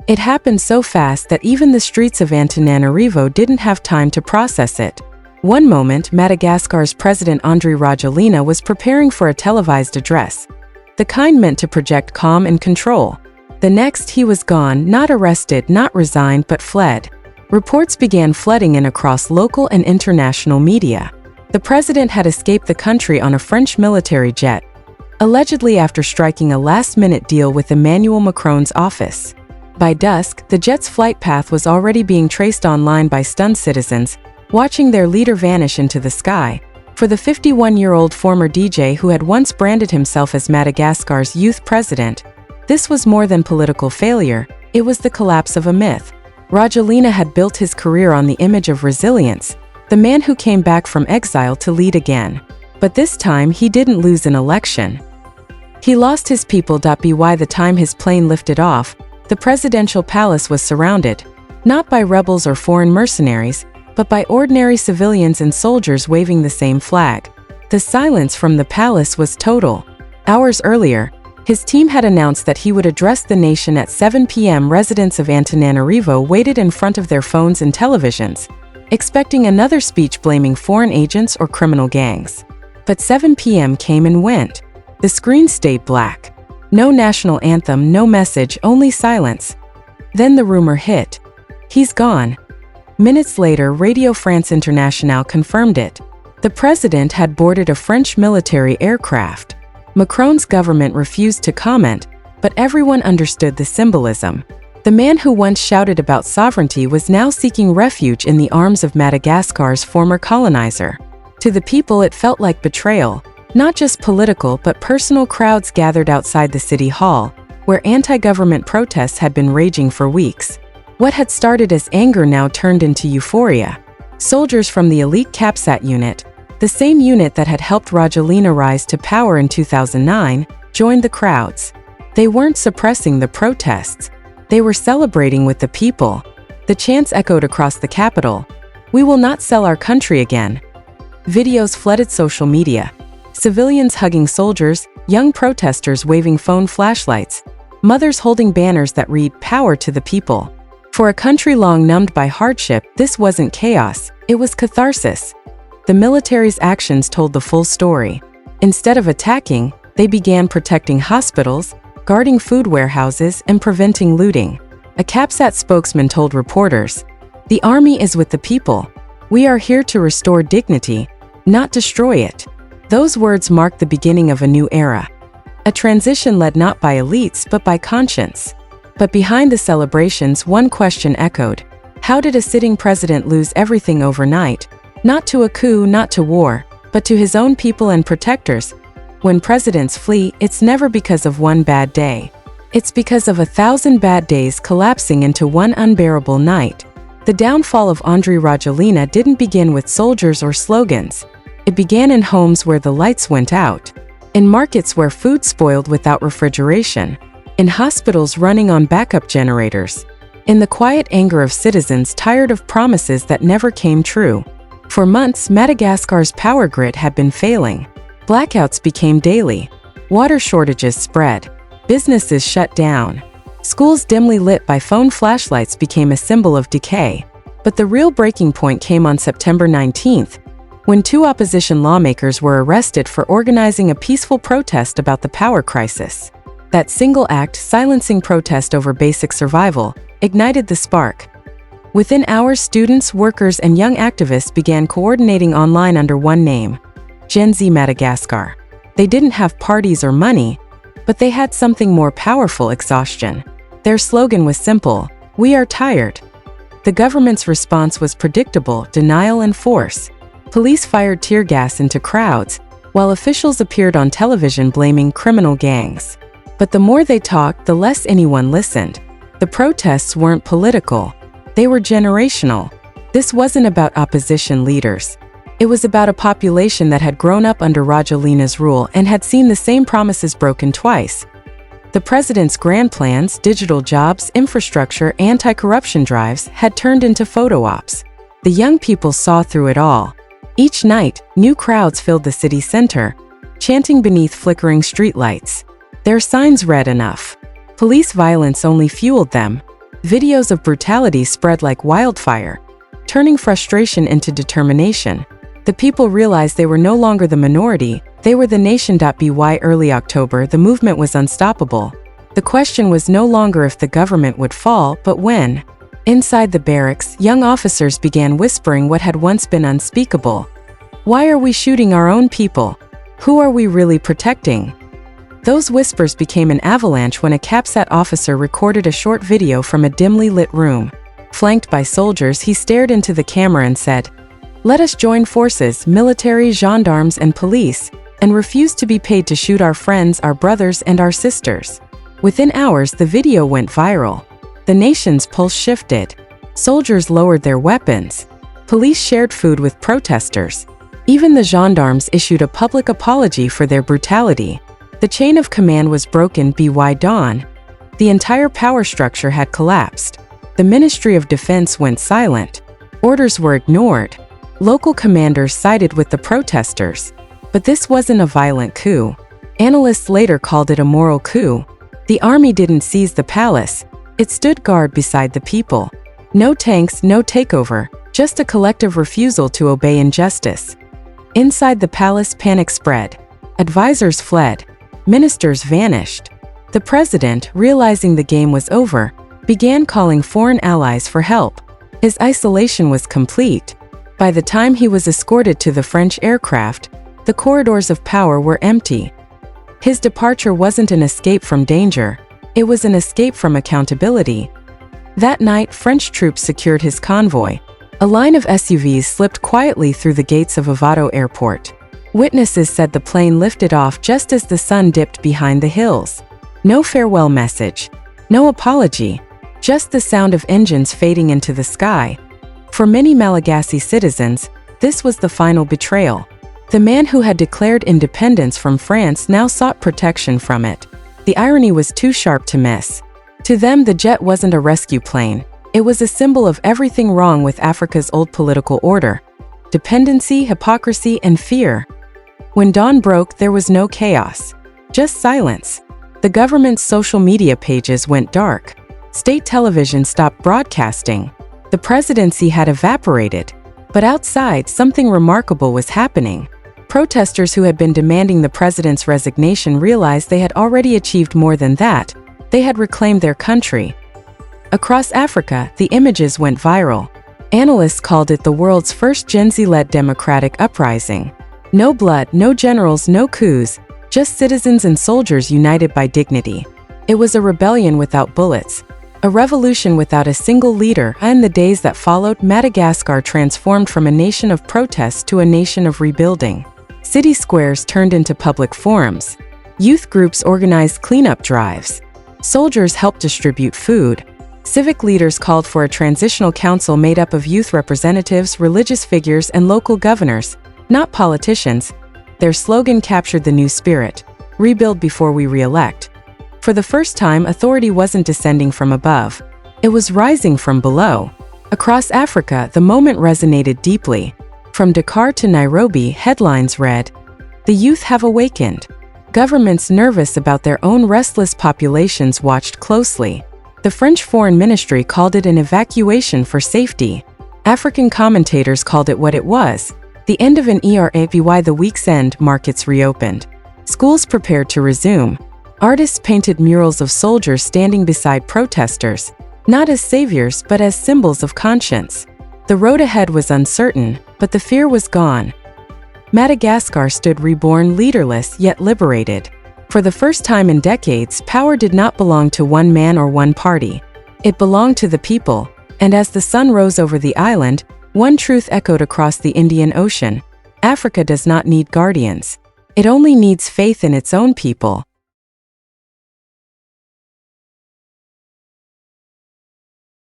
It happened so fast that even the streets of Antananarivo didn't have time to process it. One moment, Madagascar's President Andry Rajoelina was preparing for a televised address, the kind meant to project calm and control. The next, he was gone, not arrested, not resigned, but fled. Reports began flooding in across local and international media. The president had escaped the country on a French military jet, allegedly after striking a last-minute deal with Emmanuel Macron's office. By dusk, the jet's flight path was already being traced online by stunned citizens, watching their leader vanish into the sky. For the 51-year-old former DJ who had once branded himself as Madagascar's youth president, this was more than political failure, it was the collapse of a myth. Rajoelina had built his career on the image of resilience, the man who came back from exile to lead again. But this time he didn't lose an election. He lost his people. By the time his plane lifted off, the presidential palace was surrounded, not by rebels or foreign mercenaries, but by ordinary civilians and soldiers waving the same flag. The silence from the palace was total. Hours earlier, his team had announced that he would address the nation at 7 p.m. Residents of Antananarivo waited in front of their phones and televisions, expecting another speech blaming foreign agents or criminal gangs. But 7 p.m. came and went. The screen stayed black. No national anthem, no message, only silence. Then the rumor hit. He's gone. Minutes later, Radio France Internationale confirmed it. The president had boarded a French military aircraft. Macron's government refused to comment, but everyone understood the symbolism. The man who once shouted about sovereignty was now seeking refuge in the arms of Madagascar's former colonizer. To the people, it felt like betrayal, not just political but personal. Crowds gathered outside the city hall, where anti-government protests had been raging for weeks. What had started as anger now turned into euphoria. Soldiers from the elite Capsat unit, the same unit that had helped Rajoelina rise to power in 2009, joined the crowds. They weren't suppressing the protests. They were celebrating with the people. The chants echoed across the capital. "We will not sell our country again." Videos flooded social media. Civilians hugging soldiers, young protesters waving phone flashlights, mothers holding banners that read "Power to the people." For a country long numbed by hardship, this wasn't chaos, it was catharsis. The military's actions told the full story. Instead of attacking, they began protecting hospitals, guarding food warehouses, and preventing looting. A Capsat spokesman told reporters, "The army is with the people. We are here to restore dignity, not destroy it." Those words marked the beginning of a new era. A transition led not by elites but by conscience. But behind the celebrations, one question echoed. How did a sitting president lose everything overnight? Not to a coup, not to war, but to his own people and protectors. When presidents flee, it's never because of one bad day. It's because of 1,000 bad days collapsing into one unbearable night. The downfall of Andry Rajoelina didn't begin with soldiers or slogans. It began in homes where the lights went out, in markets where food spoiled without refrigeration, in hospitals running on backup generators, in the quiet anger of citizens tired of promises that never came true. For months, Madagascar's power grid had been failing. Blackouts became daily. Water shortages spread. Businesses shut down. Schools dimly lit by phone flashlights became a symbol of decay. But the real breaking point came on September 19th, when 2 opposition lawmakers were arrested for organizing a peaceful protest about the power crisis. That single act, silencing protest over basic survival, ignited the spark. Within hours, students, workers, and young activists began coordinating online under one name: Gen Z Madagascar. They didn't have parties or money, but they had something more powerful: exhaustion. Their slogan was simple: "We are tired." The government's response was predictable: denial and force. Police fired tear gas into crowds, while officials appeared on television blaming criminal gangs. But the more they talked, the less anyone listened. The protests weren't political. They were generational. This wasn't about opposition leaders. It was about a population that had grown up under Rajoelina's rule and had seen the same promises broken twice. The president's grand plans, digital jobs, infrastructure, anti-corruption drives, had turned into photo ops. The young people saw through it all. Each night, new crowds filled the city center, chanting beneath flickering streetlights. Their signs read enough. Police violence only fueled them. Videos of brutality spread like wildfire, turning frustration into determination. The people realized they were no longer the minority, they were the nation. By early October, the movement was unstoppable. The question was no longer if the government would fall, but when. Inside the barracks, young officers began whispering what had once been unspeakable. Why are we shooting our own people? Who are we really protecting? Those whispers became an avalanche when a CAPSAT officer recorded a short video from a dimly lit room. Flanked by soldiers, he stared into the camera and said, "Let us join forces, military, gendarmes, and police, and refuse to be paid to shoot our friends, our brothers, and our sisters." Within hours, the video went viral. The nation's pulse shifted. Soldiers lowered their weapons. Police shared food with protesters. Even the gendarmes issued a public apology for their brutality. The chain of command was broken. By dawn, the entire power structure had collapsed. The Ministry of Defense went silent. Orders were ignored. Local commanders sided with the protesters. But this wasn't a violent coup. Analysts later called it a moral coup. The army didn't seize the palace. It stood guard beside the people. No tanks, no takeover, just a collective refusal to obey injustice. Inside the palace, panic spread. Advisors fled. Ministers vanished. The president, realizing the game was over, began calling foreign allies for help. His isolation was complete. By the time he was escorted to the French aircraft, the corridors of power were empty. His departure wasn't an escape from danger, it was an escape from accountability. That night, French troops secured his convoy. A line of SUVs slipped quietly through the gates of Ovado Airport. Witnesses said the plane lifted off just as the sun dipped behind the hills. No farewell message, no apology, just the sound of engines fading into the sky. For many Malagasy citizens, this was the final betrayal. The man who had declared independence from France now sought protection from it. The irony was too sharp to miss. To them, the jet wasn't a rescue plane. It was a symbol of everything wrong with Africa's old political order: dependency, hypocrisy, and fear. When dawn broke, there was no chaos, just silence. The government's social media pages went dark. State television stopped broadcasting. The presidency had evaporated. But outside, something remarkable was happening. Protesters who had been demanding the president's resignation realized they had already achieved more than that. They had reclaimed their country. Across Africa, the images went viral. Analysts called it the world's first Gen Z-led democratic uprising. No blood, no generals, no coups, just citizens and soldiers united by dignity. It was a rebellion without bullets, a revolution without a single leader. In the days that followed, Madagascar transformed from a nation of protest to a nation of rebuilding. City squares turned into public forums. Youth groups organized cleanup drives. Soldiers helped distribute food. Civic leaders called for a transitional council made up of youth representatives, religious figures, and local governors, not politicians. Their slogan captured the new spirit: rebuild before we re-elect. For the first time, authority wasn't descending from above. It was rising from below. Across Africa, the moment resonated deeply. From Dakar to Nairobi, headlines read, "The youth have awakened." Governments nervous about their own restless populations watched closely. The French Foreign Ministry called it an evacuation for safety. African commentators called it what it was: the end of an era. By the week's end, markets reopened. Schools prepared to resume. Artists painted murals of soldiers standing beside protesters, not as saviors but as symbols of conscience. The road ahead was uncertain, but the fear was gone. Madagascar stood reborn, leaderless yet liberated. For the first time in decades, power did not belong to one man or one party. It belonged to the people, and as the sun rose over the island, one truth echoed across the Indian Ocean: Africa does not need guardians. It only needs faith in its own people.